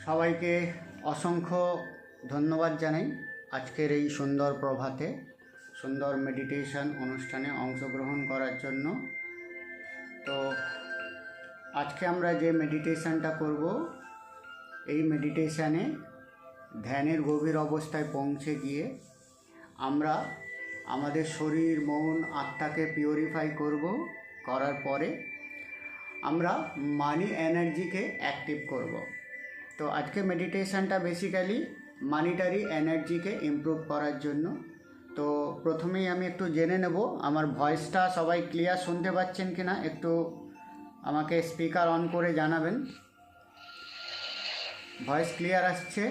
সবাইকে অসংখ্য ধন্যবাদ জানাই আজকের এই সুন্দর প্রভাতে সুন্দর মেডিটেশন অনুষ্ঠানে অংশগ্রহণ করার জন্য। তো আজকে আমরা যে মেডিটেশনটা করব, এই মেডিটেশানে ধ্যানের গভীর অবস্থায় পৌঁছে গিয়ে আমরা আমাদের শরীর মন আত্মাকে পিউরিফাই করব। করার পরে আমরা মানি এনার্জিকে অ্যাক্টিভ করব। তো আজকে মেডিটেশনটা বেসিক্যালি মানিটারি এনার্জিকে ইমপ্রুভ করার জন্য। তো প্রথমেই আমি একটু জেনে নেব আমার ভয়েসটা সবাই ক্লিয়ার শুনতে পাচ্ছেন কি না, একটু আমাকে স্পিকার অন করে জানাবেন। ভয়েস ক্লিয়ার আসছে?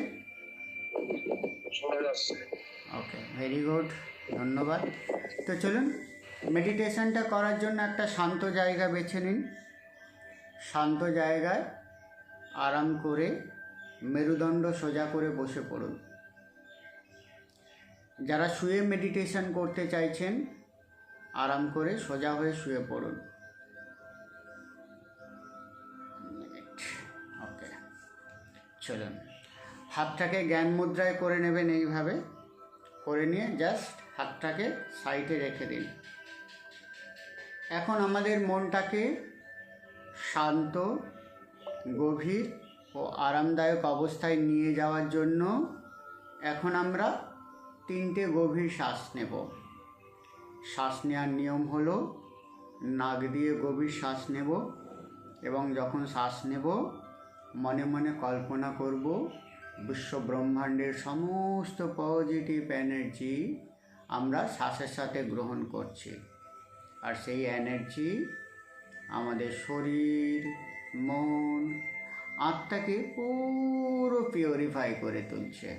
ওকে, ভেরি গুড, ধন্যবাদ। তো চলুন মেডিটেশনটা করার জন্য একটা শান্ত জায়গা বেছে নিন। শান্ত জায়গায় আরাম করে মেরুদণ্ড সোজা করে বসে পড়ুন। যারা শুয়ে মেডিটেশন করতে চাইছেন আরাম করে সোজা হয়ে শুয়ে পড়ুন। ওকে, চলুন হাতটাকে জ্ঞান মুদ্রায় করে নেবেন। এইভাবে করে নিয়ে জাস্ট হাতটাকে সাইডে রেখে দিন। এখন আমাদের মনটাকে শান্ত, গভীর ও আরামদায়ক অবস্থায় নিয়ে যাওয়ার জন্য এখন আমরা 3টে গভীর শ্বাস নেব। শ্বাস নেওয়ার নিয়ম হলো নাক দিয়ে গভীর শ্বাস নেব এবং যখন শ্বাস নেব মনে মনে কল্পনা করব বিশ্ব ব্রহ্মাণ্ডের সমস্ত পজিটিভ এনার্জি আমরা শ্বাসের সাথে গ্রহণ করছি, আর সেই এনার্জি আমাদের শরীর মন আত্মাকে পুরো পিউরিফাই করে তুলছে।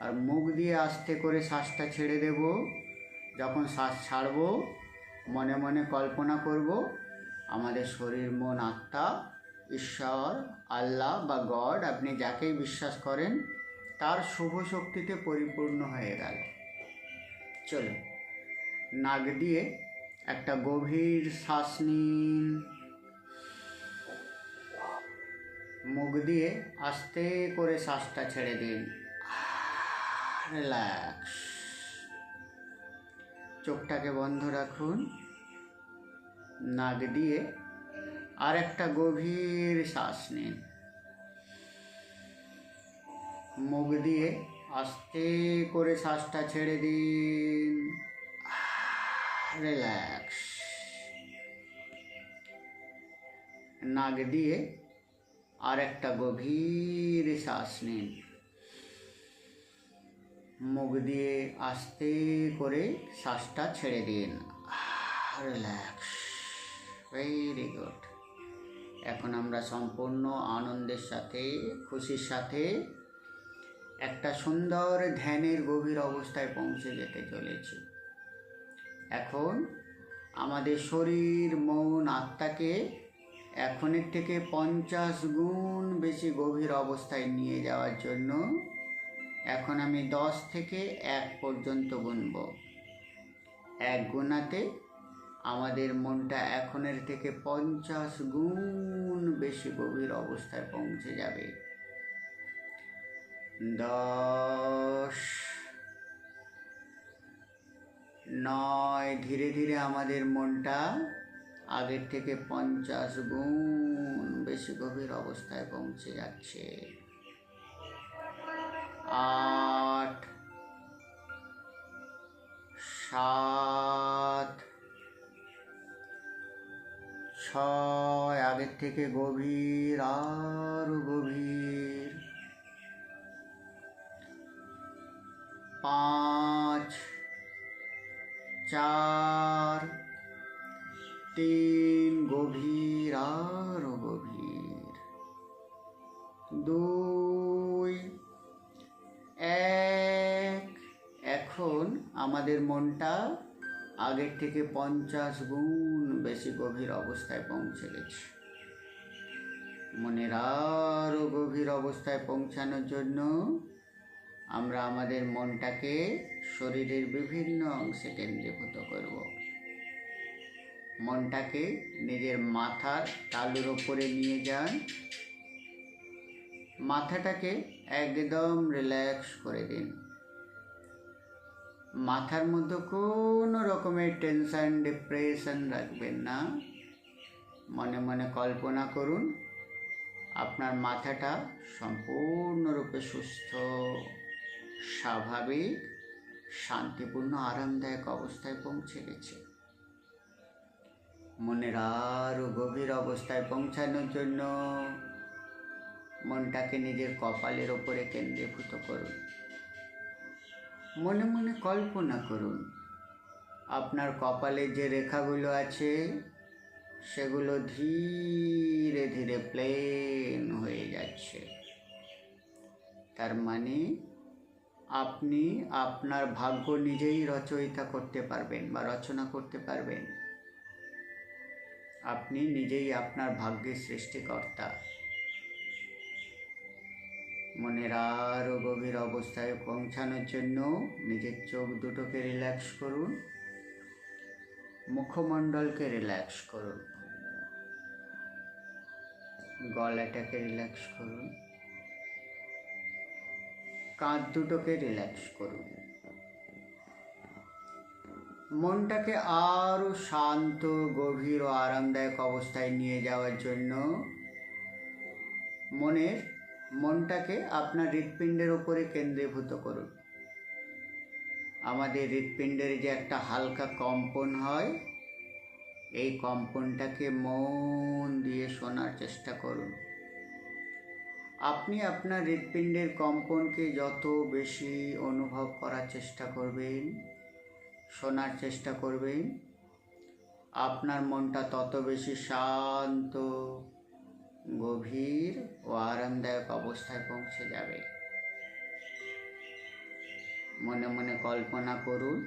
আর মুখ দিয়ে আস্তে করে শ্বাসটা ছেড়ে দেব। যখন শ্বাস ছাড়ব মনে মনে কল্পনা করব আমাদের শরীর মন আত্মা ঈশ্বর, আল্লাহ বা গড, আপনি যাকেই বিশ্বাস করেন, তার শুভ শক্তিতে পরিপূর্ণ হয়ে গেল। চলুন নাক দিয়ে একটা গভীর শ্বাস নিন, মুখ দিয়ে আস্তে করে শ্বাসটা ছেড়ে দিন। রিল্যাক্স। চোখটাকে বন্ধ রাখুন। নাক দিয়ে আর একটা গভীর শ্বাস নিন, মুখ দিয়ে আস্তে করে শ্বাসটা ছেড়ে দিন। রিল্যাক্স। নাক দিয়ে আর একটা গভীর শ্বাস নিন, মুখ দিয়ে আস্তে করে শ্বাসটা ছেড়ে দিন। রিল্যাক্স। Very good. এখন আমরা সম্পূর্ণ আনন্দের সাথে খুশির সাথে একটা সুন্দর ধ্যানের গভীর অবস্থায় পৌঁছে যেতে চলেছি। এখন আমাদের শরীর মন আত্মাকে এখনের থেকে 50 গুণ বেশি গভীর অবস্থায় নিয়ে যাওয়ার জন্য এখন আমি 10 থেকে 1 পর্যন্ত গুনব। 1 গুণাতে আমাদের মনটা এখনের থেকে 50 গুণ বেশি গভীর অবস্থায় পৌঁছে যাবে। 10, 9। ধীরে ধীরে আমাদের মনটা আগের থেকে 50 গুণ বেশি গভীর অবস্থায় পৌঁছে যাচ্ছে। 8, 7, 6। আগের থেকে গভীর, আরো গভীর। 5, 4, 3। গভীর, আরো গভীর। 2, 1। এখন আমাদের মনটা আগের থেকে 50 গুণ বেশি গভীর অবস্থায় পৌঁছে গেছে। মনের আরো গভীর অবস্থায় পৌঁছানোর জন্য আমরা আমাদের মনটাকে শরীরের বিভিন্ন অংশে কেন্দ্রীভূত করব। মনটাকে নিজের মাথার তালুর ওপরে নিয়ে যান। মাথাটাকে একদম রিল্যাক্স করে দিন। মাথার মধ্যে কোনো রকমের টেনশন ডিপ্রেশন রাখবেন না। মনে মনে কল্পনা করুন আপনার মাথাটা সম্পূর্ণরূপে সুস্থ, স্বাভাবিক, শান্তিপূর্ণ, আরামদায়ক অবস্থায় পৌঁছে গেছে। মনের আরও গভীর অবস্থায় পৌঁছানোর জন্য মনটাকে নিজের কপালের ওপরে কেন্দ্রীভূত করুন। মনে মনে কল্পনা করুন আপনার কপালে যে রেখাগুলো আছে সেগুলো ধীরে ধীরে প্লেন হয়ে যাচ্ছে। তার মানে আপনি আপনার ভাগ্য নিজেই রচয়িতা করতে পারবেন বা রচনা করতে পারবেন। আপনি নিজেই আপনার ভাগ্যের সৃষ্টিকর্তা। মনের আরও গভীর অবস্থায় পৌঁছানোর জন্য নিজের চোখ দুটোকে রিল্যাক্স করুন, মুখমণ্ডলকে রিল্যাক্স করুন, গলাটাকে রিল্যাক্স করুন, কাঁধ দুটোকে রিল্যাক্স করুন। মনটাকে আরও শান্ত, গভীর ও আরামদায়ক অবস্থায় নিয়ে যাওয়ার জন্য মনটাকে আপনার হৃৎপিণ্ডের ওপরে কেন্দ্রীভূত করুন। আমাদের হৃৎপিণ্ডের যে একটা হালকা কম্পন হয়, এই কম্পনটাকে মন দিয়ে শোনার চেষ্টা করুন। আপনি আপনার হৃৎপিণ্ডের কম্পনকে যত বেশি অনুভব করার চেষ্টা করবেন, শোনার চেষ্টা করবেন, আপনার মনটা তত বেশি শান্ত, গভীর ও আরামদায়ক অবস্থায় পৌঁছে যাবে। মনে মনে কল্পনা করুন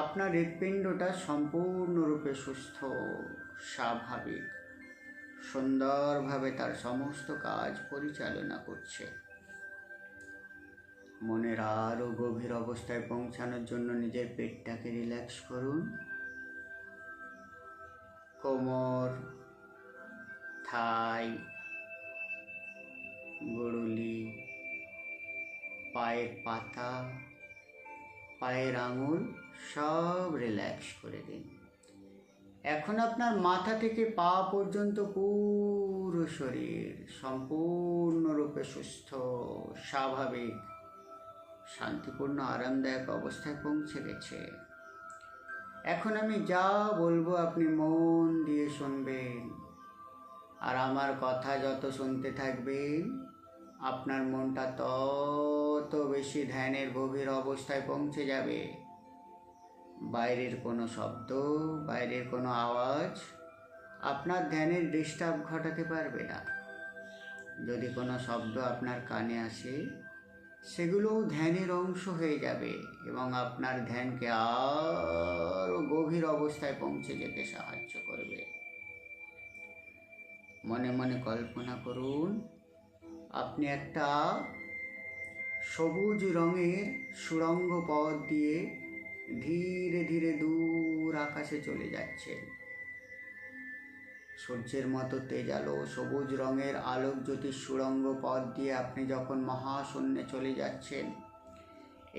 আপনার হৃৎপিণ্ডটা সম্পূর্ণরূপে সুস্থ, স্বাভাবিক, সুন্দরভাবে তার সমস্ত কাজ পরিচালনা করছে। মনের আরও গভীর অবস্থায় পৌঁছানোর জন্য নিজের পেটটাকে রিল্যাক্স করুন। কোমর, থাই, গুড়ুলি, পায়ের পাতা, পায়ের আঙুল সব রিল্যাক্স করে দিন। এখন আপনার মাথা থেকে পা পর্যন্ত পুরো শরীর সম্পূর্ণরূপে সুস্থ, স্বাভাবিক, শান্তিপূর্ণ, আরামদায়ক অবস্থায় পৌঁছে গেছে। এখন আমি যা বলবো আপনি মন দিয়ে শুনবেন, আর আমার কথা যত শুনতে থাকবেন আপনার মনটা তত বেশি ধ্যানের গভীর অবস্থায় পৌঁছে যাবে। বাইরের কোনো শব্দ, বাইরের কোনো আওয়াজ আপনার ধ্যানের ডিস্টার্ব ঘটাতে পারবে না। যদি কোনো শব্দ আপনার কানে আসে সেগুলোও ধ্যানের অংশ হয়ে যাবে এবং আপনার ধ্যানকে আরও গভীর অবস্থায় পৌঁছে যেতে সাহায্য করবে। মনে মনে কল্পনা করুন আপনি একটা সবুজ রঙের সুড়ঙ্গ পথ দিয়ে ধীরে ধীরে দূর আকাশে চলে যাচ্ছেন। সূর্যের মতো তেজালো সবুজ রঙের আলোক জ্যোতির সুড়ঙ্গ পথ দিয়ে আপনি যখন মহাশূন্যে চলে যাচ্ছেন,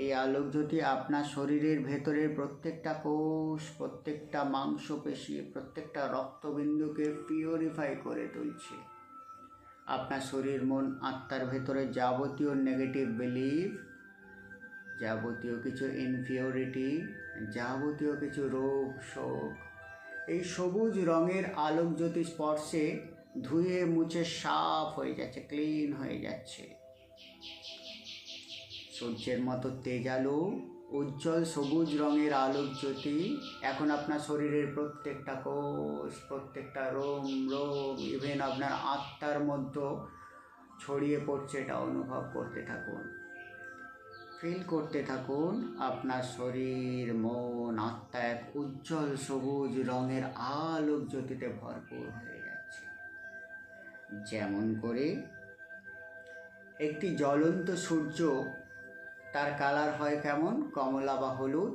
এই আলোক জ্যোতি আপনার শরীরের ভেতরের প্রত্যেকটা কোষ, প্রত্যেকটা মাংসপেশি, প্রত্যেকটা রক্তবিন্দুকে পিউরিফাই করে তুলছে। আপনার শরীর, মন, আত্মার ভেতরে যাবতীয় নেগেটিভ বিলিফ, যাবতীয় কিছু ইনফিউরিটি, যাবতীয় কিছু রোগ শোক এই সবুজ রঙের আলোক জ্যোতি স্পর্শে ধুয়ে মুছে সাফ হয়ে যাচ্ছে, ক্লিন হয়ে যাচ্ছে। সূর্যের মতো তেজালো উজ্জ্বল সবুজ রঙের আলোক জ্যোতি এখন আপনার শরীরের প্রত্যেকটা কোষ, প্রত্যেকটা রোম, ইভেন আপনার আত্মার মধ্যে ছড়িয়ে পড়ছে। এটা অনুভব করতে থাকুন, ফিল করতে থাকুন আপনার শরীর, মন, আত্মা এক উজ্জ্বল সবুজ রঙের আলোক জ্যোতিতে ভরপুর হয়ে যাচ্ছে। যেমন করে একটি জ্বলন্ত সূর্য, তার কালার হয় কেমন, কমলা বা হলুদ,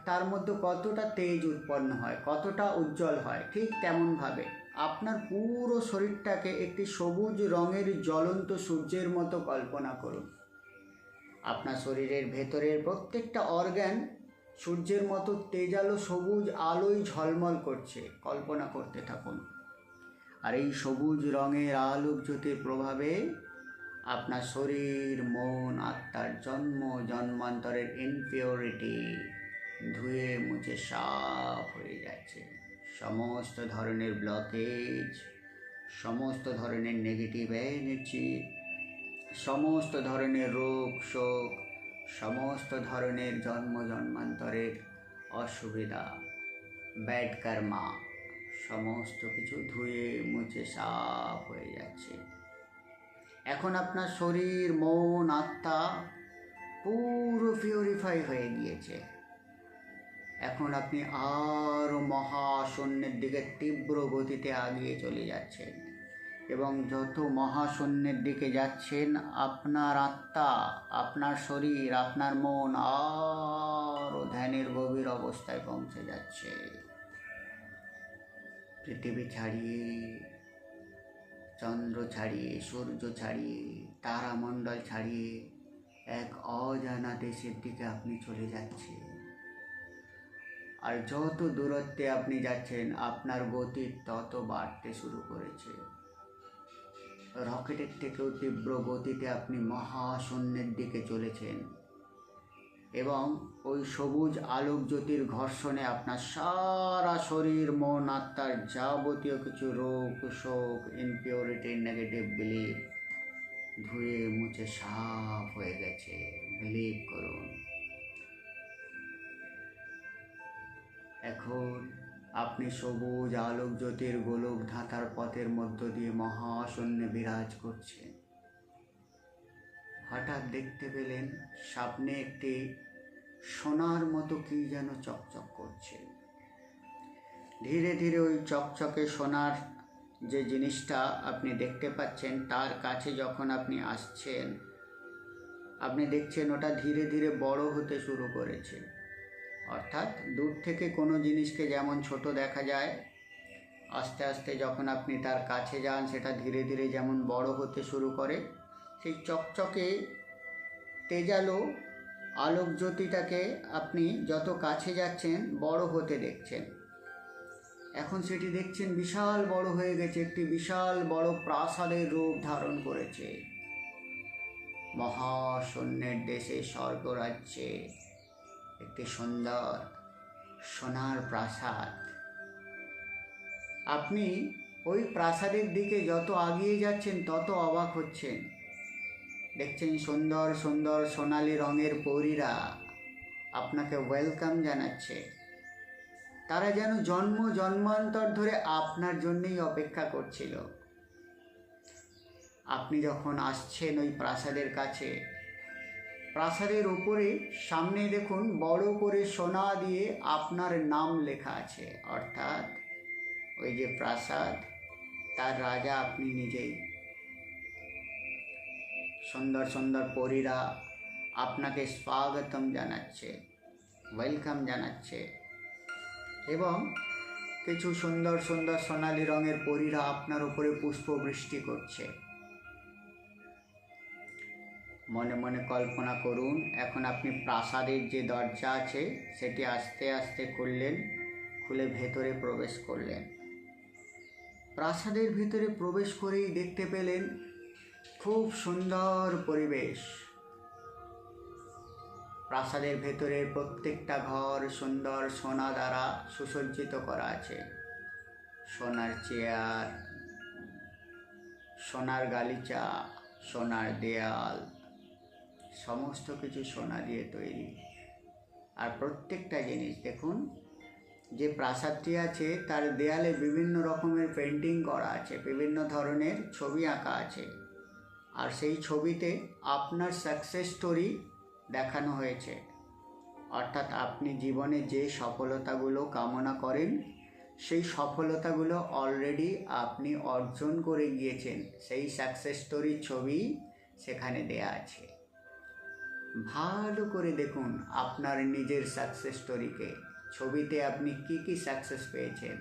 তার মধ্যে কতটা তেজ উৎপন্ন হয়, কতটা উজ্জ্বল হয়, ঠিক তেমনভাবে আপনার পুরো শরীরটাকে একটি সবুজ রঙের জ্বলন্ত সূর্যের মতো কল্পনা করুন। আপনার শরীরের ভেতরের প্রত্যেকটা অর্গান সূর্যের মতো তেজালো সবুজ আলোয় ঝলমল করছে, কল্পনা করতে থাকুন। আর এই সবুজ রঙের আলোক জ্যোতির প্রভাবে আপনার শরীর, মন, আত্মার জন্ম জন্মান্তরের ইনপিউরিটি ধুয়ে মুছে সাফ হয়ে যাচ্ছে। সমস্ত ধরনের ব্লকেজ, সমস্ত ধরনের নেগেটিভ এনার্জি, সমস্ত ধরনের রোগ শোক, সমস্ত ধরনের জন্ম জন্মান্তরের অসুবিধা, ব্যাড কর্মা, সমস্ত কিছু ধুয়ে মুছে সাফ হয়ে যাচ্ছে। এখন আপনার শরীর, মন, আত্মা পুরো পিউরিফাই হয়ে গিয়েছে। এখন আপনি আরও মহাশূন্যের দিকে তীব্র গতিতে আগিয়ে চলে যাচ্ছেন, এবং যত মহাশূন্যের দিকে যাচ্ছেন আপনার আত্মা, আপনার শরীর, আপনার মন আরও ধ্যানের গভীর অবস্থায় পৌঁছে যাচ্ছে। পৃথিবী ছাড়িয়ে, চন্দ্র ছাড়িয়ে, সূর্য ছাড়িয়ে, তারামণ্ডল ছাড়িয়ে এক অজানা দেশের দিকে আপনি চলে যাচ্ছেন। আর যত দূরত্বে আপনি যাচ্ছেন আপনার গতি তত বাড়তে শুরু করেছে। রকেটের থেকেও তীব্র গতিতে আপনি মহাশূন্যের দিকে চলেছেন, এবং ওই সবুজ আলোক জ্যোতির ঘর্ষণে আপনার সারা শরীর, মন, আত্মার যাবতীয় কিছু রোগ, শোক, ইনপিউরিটি, নেগেটিভ বিলিভ ধুয়ে মুছে সাফ হয়ে গেছে। বিলিভ করুন। এখন আপনি সবুজ আলোক জ্যোতির গোলক ধাঁধার পথের মধ্য দিয়ে মহাশূন্যে বিরাজ করছেন। হঠাৎ দেখতে পেলেন সামনে একটি সোনার মতো কি যেন চকচক করছে। ধীরে ধীরে ওই চকচকে সোনার যে জিনিসটা আপনি দেখতে পাচ্ছেন তার কাছে যখন আপনি আসছেন, আপনি দেখছেন ওটা ধীরে ধীরে বড় হতে শুরু করেছে। অর্থাৎ দূর থেকে কোনো জিনিসকে যেমন ছোট দেখা যায়, আস্তে আস্তে যখন আপনি তার কাছে যান সেটা ধীরে ধীরে যেমন বড় হতে শুরু করে, সেই চকচকে তেজালো আলোক জ্যোতিটাকে আপনি যত কাছে যাচ্ছেন বড় হতে দেখছেন। এখন সেটি দেখছেন বিশাল বড় হয়ে গেছে, একটি বিশাল বড় প্রাসাদের রূপ ধারণ করেছে। মহাশূন্যের দেশে স্বর্গরাজ্যে একটি সুন্দর সোনার প্রাসাদ। আপনি ওই প্রাসাদের দিকে যত আগিয়ে যাচ্ছেন তত অবাক হচ্ছেন। দেখছেন সুন্দর সুন্দর সোনালি রঙের পরীরা আপনাকে ওয়েলকাম জানাচ্ছে। তারা যেন জন্ম জন্মান্তর ধরে আপনার জন্যই অপেক্ষা করছিল। আপনি যখন আসছেন ওই প্রাসাদের কাছে, প্রাসাদের উপরে সামনে দেখুন বড় করে সোনা দিয়ে আপনার নাম লেখা আছে। অর্থাৎ ওই যে প্রাসাদ, তার রাজা আপনি নিজেই। সুন্দর সুন্দর পরীরা আপনাকে স্বাগতম জানাচ্ছে, ওয়েলকাম জানাচ্ছে, এবং কিছু সুন্দর সুন্দর সোনালি রঙের পরীরা আপনার উপরে পুষ্পবৃষ্টি করছে। মনে মনে কল্পনা করুন, এখন আপনি প্রাসাদের যে দরজা আছে সেটি আস্তে আস্তে খুললেন, খুলে ভেতরে প্রবেশ করলেন। প্রাসাদের ভিতরে প্রবেশ করেই দেখতে পেলেন খুব সুন্দর পরিবেশ। প্রাসাদের ভেতরের প্রত্যেকটা ঘর সুন্দর সোনা দ্বারা সুসজ্জিত করা আছে। সোনার চেয়ার, সোনার গালিচা, সোনার দেয়াল, সমস্ত কিছু সোনা দিয়ে তৈরি। আর প্রত্যেকটা জিনিস দেখুন, যে প্রাসাদটি আছে তার দেয়ালে বিভিন্ন রকমের পেন্টিং করা আছে, বিভিন্ন ধরনের ছবি আঁকা আছে। আর সেই ছবিতে আপনার সাকসেস স্টোরি দেখানো হয়েছে। অর্থাৎ আপনি জীবনে যে সফলতাগুলো কামনা করেন সেই সফলতাগুলো অলরেডি আপনি অর্জন করে গিয়েছেন, সেই সাকসেস স্টোরির ছবি সেখানে দেয়া আছে। ভালো করে দেখুন আপনার নিজের সাকসেস স্টোরিকে, ছবিতে আপনি কি কি সাকসেস পেয়েছেন।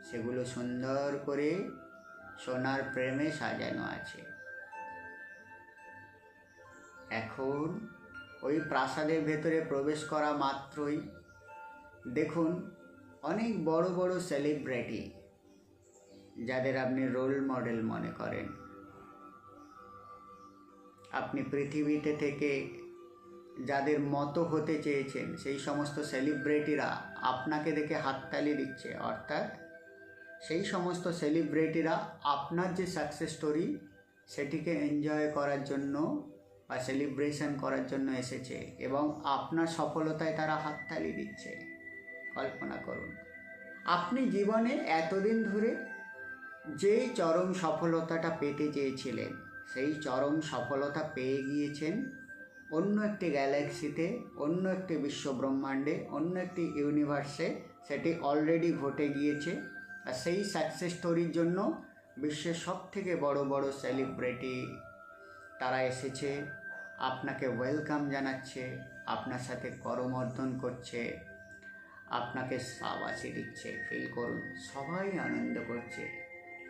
সেগুলো সুন্দর করে সোনার প্রেমে সাজানো আছে। এখন ওই প্রাসাদের ভেতরে প্রবেশ করা মাত্রই দেখুন অনেক বড় বড় সেলিব্রিটি, যাদের আপনি রোল মডেল মনে করেন, আপনি পৃথিবীতে থেকে যাদের মতো হতে চেয়েছেন, সেই সমস্ত সেলিব্রিটিরা আপনাকে দেখে হাততালি দিচ্ছে। অর্থাৎ সেই সমস্ত সেলিব্রিটিরা আপনার যে সাকসেস স্টোরি সেটিকে এনজয় করার জন্য বা সেলিব্রেশন করার জন্য এসেছে এবং আপনার সফলতায় তারা হাততালি দিচ্ছে। কল্পনা করুন, আপনি জীবনে এতদিন ধরে যে চরম সফলতাটা পেতে চেয়েছিলেন, সেই চরম সফলতা পেয়ে গিয়েছেন অন্য একটি গ্যালাক্সিতে, অন্য একটি বিশ্ব ব্রহ্মাণ্ডে, অন্য একটি ইউনিভার্সে। সেটি অলরেডি ঘটে গিয়েছে। আর সেই সাকসেস স্টোরির জন্য বিশ্বের সবথেকে বড় বড় সেলিব্রিটি তারা এসেছে, আপনাকে ওয়েলকাম জানাচ্ছে, আপনার সাথে করমর্দন করছে, আপনাকে সাবাসি দিচ্ছে। ফিল করুন, সবাই আনন্দ করছে।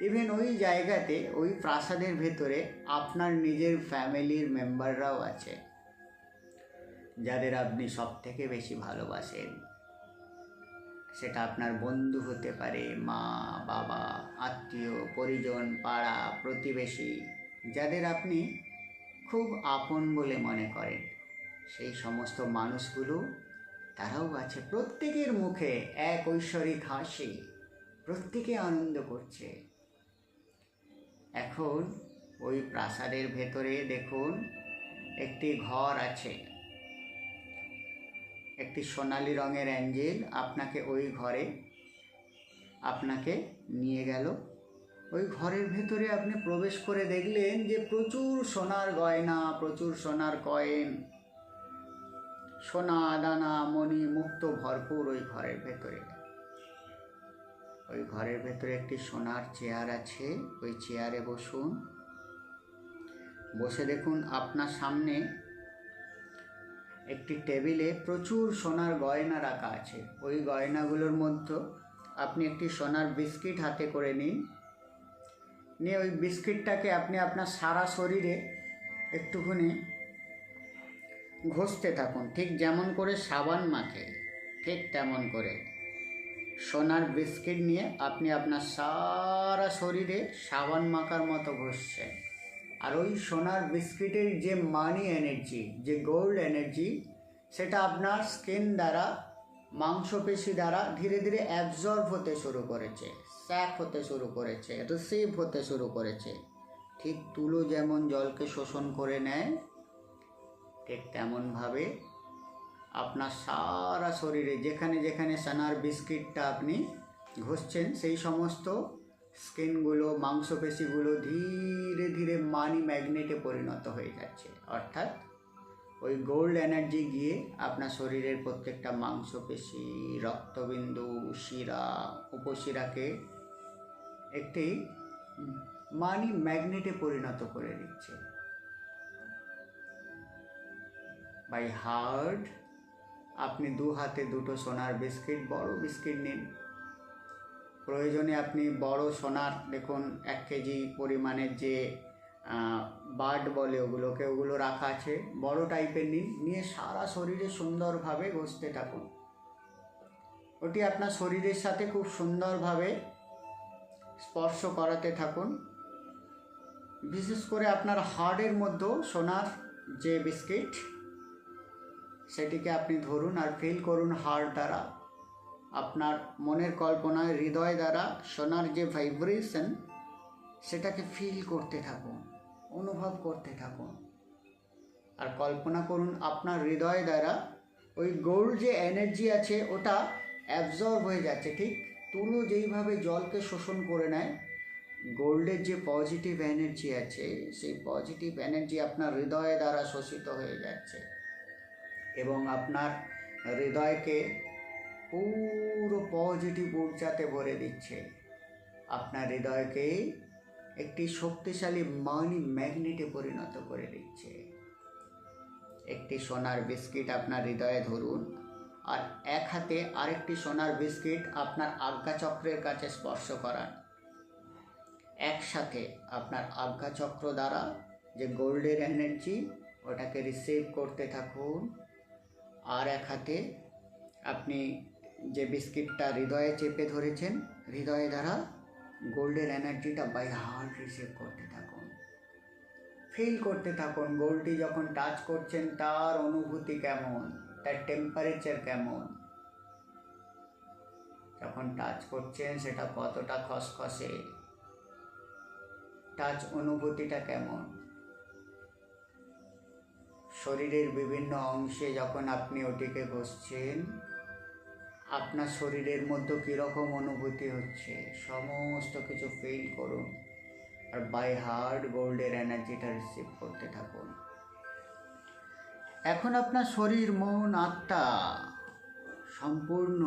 ইভেন ওই জায়গাতে, ওই প্রাসাদের ভেতরে আপনার নিজের ফ্যামিলির মেম্বাররাও আছে, যাদের আপনি সব থেকে বেশি ভালোবাসেন। সেটা আপনার বন্ধু হতে পারে, মা, বাবা, আত্মীয় পরিজন, পাড়া প্রতিবেশী, যাদের আপনি খুব আপন বলে মনে করেন। সেই সমস্ত মানুষগুলো তারাও আছে। প্রত্যেকের মুখে এক ঐশ্বরিক হাসি, প্রত্যেকে আনন্দ করছে। এখন ওই প্রাসাদের ভেতরে দেখুন একটি ঘর আছে, একটি সোনালি রঙের অ্যাঞ্জেল আপনাকে ওই ঘরে আপনাকে নিয়ে গেল। ওই ঘরের ভেতরে আপনি প্রবেশ করে দেখলেন যে প্রচুর সোনার গয়না, প্রচুর সোনার কয়েন, সোনা দানা মণি মুক্ত ভরপুর ওই ঘরের ভেতরে। ওই ঘরের ভেতরে একটি সোনার চেয়ার আছে, ওই চেয়ারে বসুন। বসে দেখুন আপনার সামনে একটি টেবিলে প্রচুর সোনার গয়না রাখা আছে। ওই গয়নাগুলোর মধ্যে আপনি একটি সোনার বিস্কিট হাতে করে নিন। নিয়ে ওই বিস্কিটটাকে আপনি আপনার সারা শরীরে একটুখানি ঘষতে থাকুন, ঠিক যেমন করে সাবান মাখে, ঠিক তেমন করে সোনার বিস্কিট নিয়ে আপনি আপনার সারা শরীরে সাবান মাখার মতো ঘষছেন। আর ওই সোনার বিস্কিটের যে মানি এনার্জি, যে গোল্ড এনার্জি, সেটা আপনার স্কিন দ্বারা, মাংসপেশি দ্বারা ধীরে ধীরে অ্যাবজর্ব হতে শুরু করেছে, স্যাক হতে শুরু করেছে, রিসিভ হতে শুরু করেছে। ঠিক তুলো যেমন জলকে শোষণ করে নেয়, ঠিক তেমনভাবে আপনার সারা শরীরে যেখানে যেখানে সোনার বিস্কিটটা আপনি ঘষছেন, সেই সমস্ত স্কিনগুলো, মাংসপেশিগুলো ধীরে ধীরে মানি ম্যাগনেটে পরিণত হয়ে যাচ্ছে। অর্থাৎ ওই গোল্ড এনার্জি গিয়ে আপনার শরীরের প্রত্যেকটা মাংসপেশি, রক্তবিন্দু, শিরা, উপশিরাকে একটি মানি ম্যাগনেটে পরিণত করে দিচ্ছে। বাই হার্ট আপনি দু হাতে দুটো সোনার বিস্কিট, বড় বিস্কিট নিন। প্রয়োজনে আপনি বড় সোনার, দেখুন 1 কেজি পরিমাণের যে বার্ড বলে ওগুলো রাখা আছে, বড় টাইপের নিন। নিয়ে সারা শরীরে সুন্দরভাবে ঘষতে থাকুন। ওটি আপনার শরীরের সাথে খুব সুন্দরভাবে স্পর্শ করাতে থাকুন। বিশেষ করে আপনার হাড়ের মধ্যেও সোনার যে বিস্কিট, সেটিকে আপনি ধরুন আর ফিল করুন হাড় দ্বারা, আপনার মনের কল্পনায়, হৃদয় দ্বারা সোনার যে ভাইব্রেশন, সেটাকে ফিল করতে থাকুন, অনুভব করতে থাকুন। আর কল্পনা করুন আপনার হৃদয় দ্বারা ওই গোল্ড যে এনার্জি আছে ওটা অ্যাবজর্ব হয়ে যাচ্ছে। ঠিক তুলো যেইভাবে জলকে শোষণ করে নেয়, গোল্ডের যে পজিটিভ এনার্জি আছে, সেই পজিটিভ এনার্জি আপনার হৃদয় দ্বারা শোষিত হয়ে যাচ্ছে এবং আপনার হৃদয়কে পুরো পজিটিভ ঊর্জাতে ভরে দিচ্ছে। আপনার হৃদয়কে একটি শক্তিশালী মানি ম্যাগনেটে পরিণত করে দিচ্ছে। একটি সোনার বিস্কিট আপনার হৃদয়ে ধরুন আর এক হাতে আরেকটি সোনার বিস্কিট আপনার আজ্ঞাচক্রের কাছে স্পর্শ করান। একসাথে আপনার আজ্ঞাচক্র দ্বারা যে গোল্ডের এনার্জি ওটাকে রিসিভ করতে থাকুন। আর এক হাতে আপনি যে বিস্কিটটা হৃদয়ে চেপে ধরেছেন, হৃদয়ে দ্বারা গোল্ডের এনার্জিটা বাই হার্ট রিসিভ করতে থাকুন। ফিল করতে থাকুন গোল্ডটি যখন টাচ করছেন তার অনুভূতি কেমন, তার টেম্পারেচার কেমন। যখন টাচ করছেন সেটা কতটা খসখসে, টাচ অনুভূতিটা কেমন। শরীরের বিভিন্ন অংশে যখন আপনি ওটিকে ঘষছেন, আপনার শরীরের মধ্যে কীরকম অনুভূতি হচ্ছে সমস্ত কিছু ফিল করুন। আর বাই হার্ট গোল্ডের এনার্জিটা রিসিভ করতে থাকুন। এখন আপনার শরীর, মন, আত্মা সম্পূর্ণ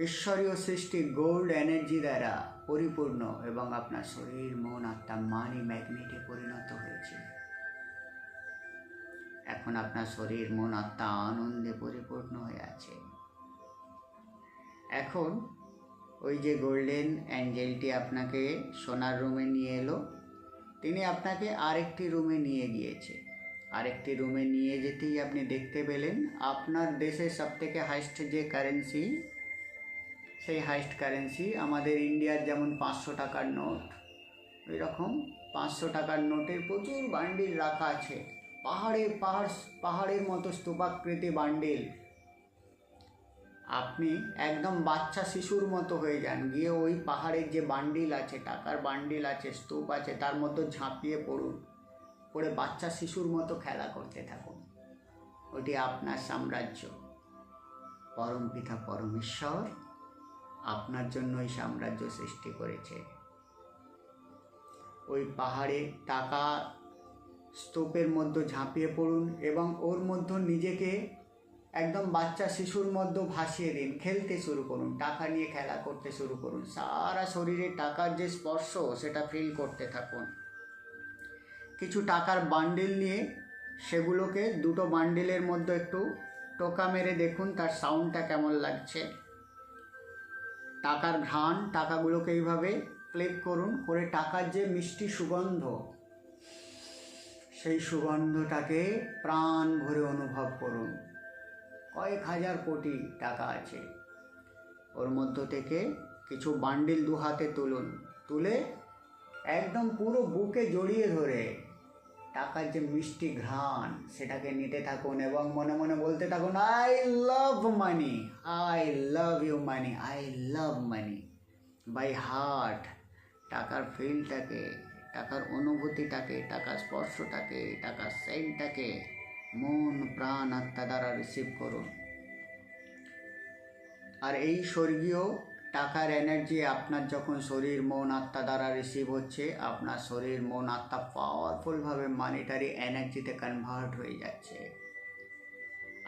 ঈশ্বরীয় সৃষ্টি গোল্ড এনার্জি দ্বারা পরিপূর্ণ এবং আপনার শরীর, মন, আত্মা মানি ম্যাগনেটে পরিণত হয়েছে। এখন আপনার শরীর, মন, আত্মা আনন্দে পরিপূর্ণ হয়ে আছে। এখন ওই যে গোল্ডেন অ্যাঞ্জেলটি আপনাকে সোনার রুমে নিয়ে এলো, তিনি আপনাকে আরেকটি রুমে নিয়ে গিয়েছে। আরেকটি রুমে নিয়ে যেতেই আপনি দেখতে পেলেন আপনার দেশের সবথেকে হাইস্ট যে কারেন্সি, সেই হাইস্ট কারেন্সি আমাদের ইন্ডিয়ার যেমন 500 টাকার নোট, ওই রকম 500 টাকার নোটের প্রচুর বান্ডিল রাখা আছে। পাহাড়ের মতো স্তূপাকৃতি বান্ডিল। আপনি একদম বাচ্চা শিশুর মতো হয়ে যান, গিয়ে ওই পাহাড়ের যে বান্ডিল আছে, টাকার বান্ডিল আছে, স্তূপ আছে, তার মধ্যে ঝাঁপিয়ে পড়ুন, পড়ে বাচ্চা শিশুর মতো খেলা করতে থাকুন। ওটি আপনার সাম্রাজ্য। পরমপিতা পরমেশ্বর আপনার জন্য এই সাম্রাজ্য সৃষ্টি করেছে। ওই পাহাড়ে টাকা স্তূপের মধ্যে ঝাঁপিয়ে পড়ুন এবং ওর মধ্যে নিজেকে একদম বাচ্চা শিশুর মধ্যে ভাসিয়ে দিন। খেলতে শুরু করুন, টাকা নিয়ে খেলা করতে শুরু করুন। সারা শরীরে টাকার যে স্পর্শ সেটা ফিল করতে থাকুন। কিছু টাকার বান্ডিল নিয়ে সেগুলোকে দুটো বান্ডিলের মধ্যে একটু টোকা মেরে দেখুন তার সাউন্ডটা কেমন লাগছে। টাকার ঘ্রাণ, টাকাগুলোকে এইভাবে ক্লিক করুন, করে টাকার যে মিষ্টি সুগন্ধ, সেই সুগন্ধটাকে প্রাণ ভরে অনুভব করুন। কয়েক হাজার কোটি টাকা আছে, ওর মধ্য থেকে কিছু বান্ডিল দু হাতে তুলুন, তুলে একদম পুরো বুকে জড়িয়ে ধরে টাকার যে মিষ্টি ঘ্রাণ সেটাকে নিতে থাকুন এবং মনে মনে বলতে থাকুন, I love money, I love you money, I love money. By heart টাকার ফিলটাকে, টাকার অনুভূতিটাকে, টাকার স্পর্শটাকে, টাকার সেন্টটাকে মন, প্রাণ, আত্মা দ্বারা রিসিভ করুন। আর এই স্বর্গীয় টাকার এনার্জি আপনার যখন শরীর, মন, আত্মা দ্বারা রিসিভ হচ্ছে, আপনার শরীর, মন, আত্মা পাওয়ারফুলভাবে মানিটারি এনার্জিতে কনভার্ট হয়ে যাচ্ছে।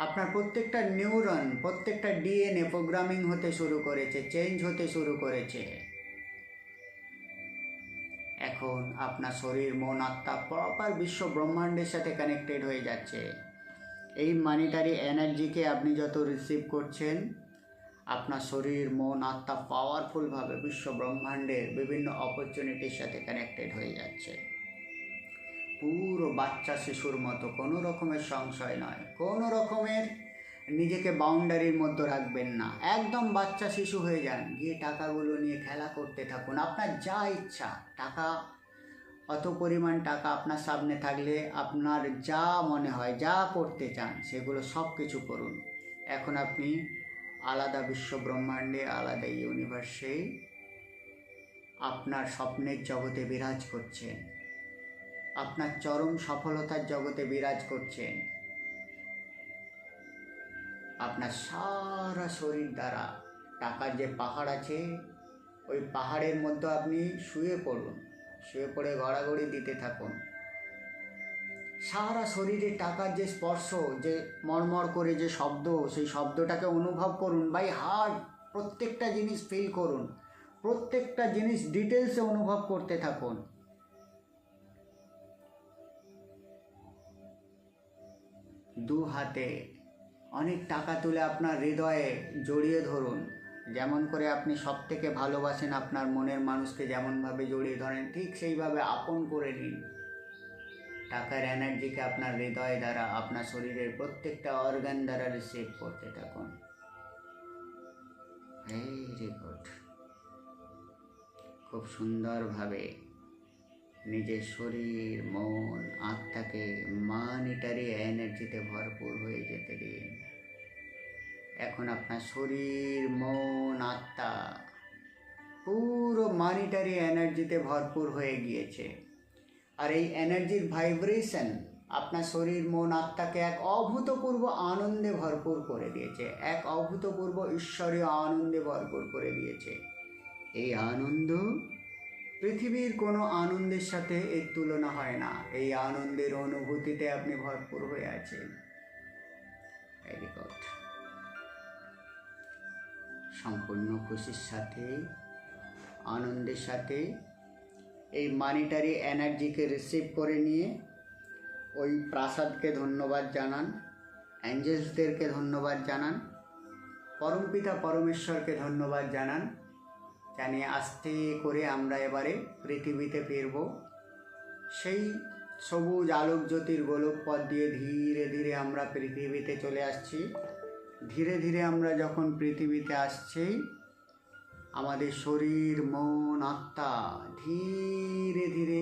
আপনার প্রত্যেকটা নিউরন, প্রত্যেকটা ডিএনএ প্রোগ্রামিং হতে শুরু করেছে, চেঞ্জ হতে শুরু করেছে। এখন আপনার শরীর, মন, আত্মা প্রপার বিশ্ব ব্রহ্মাণ্ডের সাথে কানেক্টেড হয়ে যাচ্ছে। এই মানিটারি এনার্জিকে আপনি যত রিসিভ করছেন, আপনার শরীর, মন, আত্মা পাওয়ারফুলভাবে বিশ্ব ব্রহ্মাণ্ডের বিভিন্ন অপরচুনিটির সাথে কানেক্টেড হয়ে যাচ্ছে। পুরো বাচ্চা শিশুর মতো, কোনো রকমের সংশয় নয়, কোনো রকমের নিজেকে বাউন্ডারির মধ্যে রাখবেন না। একদম বাচ্চা শিশু হয়ে যান, গিয়ে টাকাগুলো নিয়ে খেলা করতে থাকুন। আপনার যা ইচ্ছা, টাকা, অত পরিমাণ টাকা আপনার সামনে থাকলে আপনার যা মনে হয়, যা করতে চান সেগুলো সব কিছু করুন। এখন আপনি আলাদা বিশ্ব ব্রহ্মাণ্ডে, আলাদা ইউনিভার্সে আপনার স্বপ্নের জগতে বিরাজ করছেন, আপনার চরম সফলতার জগতে বিরাজ করছেন। আপনার সারা শরীর দ্বারা টাকার যে পাহাড় আছে, ওই পাহাড়ের মধ্যে আপনি শুয়ে পড়ুন, শুয়ে পড়ে গড়াগড়ি দিতে থাকুন। সারা শরীরে টাকার যে স্পর্শ, যে মড়মড় করে যে শব্দ, সেই শব্দটাকে অনুভব করুন। বাই হার্ট প্রত্যেকটা জিনিস ফিল করুন, প্রত্যেকটা জিনিস ডিটেলসে অনুভব করতে থাকুন। দু হাতে অনেক টাকা তুলে আপনার হৃদয়ে জড়িয়ে ধরুন। যেমন করে আপনি সব থেকে ভালোবাসেন আপনার মনের মানুষকে, যেমনভাবে জড়িয়ে ধরেন ঠিক সেইভাবে আপন করে নিন। টাকার এনার্জিকে আপনার হৃদয় দ্বারা, আপনার শরীরের প্রত্যেকটা অর্গান দ্বারা রিসিভ করতে থাকুন। Very good. খুব সুন্দরভাবে নিজের শরীর, মন, আত্মাকে মানিটারি এনার্জিতে ভরপুর হয়ে যেতে দিন। এখন আপনার শরীর, মন, আত্মা পুরো মানিটারি এনার্জিতে ভরপুর হয়ে গিয়েছে। আর এই এনার্জির ভাইব্রেশন আপনার শরীর, মন, আত্মাকে এক অভূতপূর্ব আনন্দে ভরপুর করে দিয়েছে, এক অভূতপূর্ব ঈশ্বরীয় আনন্দে ভরপুর করে দিয়েছে। এই আনন্দ পৃথিবীর কোনো আনন্দের সাথে এর তুলনা হয় না। এই আনন্দের অনুভূতিতে আপনি ভরপুর হয়ে আছেন। Very good. সম্পূর্ণ খুশির সাথে, আনন্দের সাথে এই মানিটারি এনার্জিকে রিসিভ করে নিয়ে ওই প্রাসাদকে ধন্যবাদ জানান, অ্যাঞ্জেলসদেরকে ধন্যবাদ জানান, পরমপিতা পরমেশ্বরকে ধন্যবাদ জানান। জানিয়ে আস্তে করে আমরা এবারে পৃথিবীতে ফিরব। সেই সবুজ আলোক জ্যোতির গোলক পথ দিয়ে ধীরে ধীরে আমরা পৃথিবীতে চলে আসছি। ধীরে ধীরে আমরা যখন পৃথিবীতে আসছি, আমাদের শরীর, মন, আত্মা ধীরে ধীরে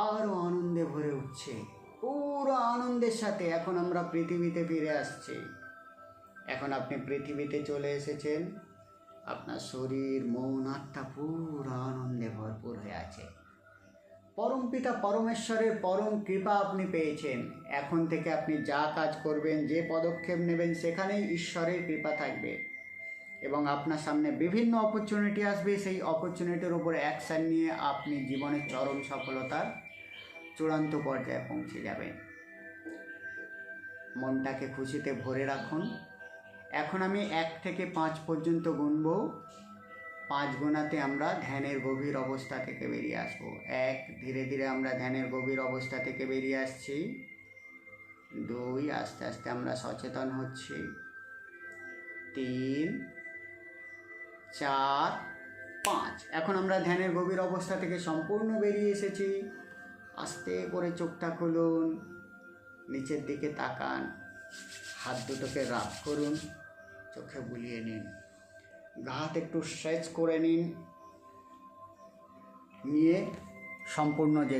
আরও আনন্দে ভরে উঠছে। পুরো আনন্দের সাথে এখন আমরা পৃথিবীতে ফিরে আসছি। এখন আপনি পৃথিবীতে চলে এসেছেন। আপনার শরীর, মন, আত্মা পুরো আনন্দে ভরপুর হয়ে আছে। পরমপিতা পরমেশ্বরের পরম কৃপা আপনি পেয়েছেন। এখন থেকে আপনি যা কাজ করবেন, যে পদক্ষেপ নেবেন, সেখানেই ঈশ্বরের কৃপা থাকবে এবং আপনার সামনে বিভিন্ন অপরচুনিটি আসবে। সেই অপরচুনিটির উপর অ্যাকশান নিয়ে আপনি জীবনের চরম সফলতার চূড়ান্ত পর্যায়ে পৌঁছে যাবেন। মনটাকে খুশিতে ভরে রাখুন। এখন আমি 1 থেকে 5 পর্যন্ত গুনব। 5 গোনাতে আমরা ধ্যানের গভীর অবস্থা থেকে বেরিয়ে আসবো। 1, ধীরে ধীরে আমরা ধ্যানের গভীর অবস্থা থেকে বেরিয়ে আসছি। 2, আস্তে আস্তে আমরা সচেতন হচ্ছি। 3, 4, 5। এখন আমরা ধ্যানের গভীর অবস্থা থেকে সম্পূর্ণ বেরিয়ে এসেছি। আস্তে করে চোখটা খুলুন, নিচের দিকে তাকান, হাত দুটোকে রাব করুন, চোখে বুলিয়ে নিন, গা হাত একটু স্ট্রেচ করে নিন, নিয়ে সম্পূর্ণ যে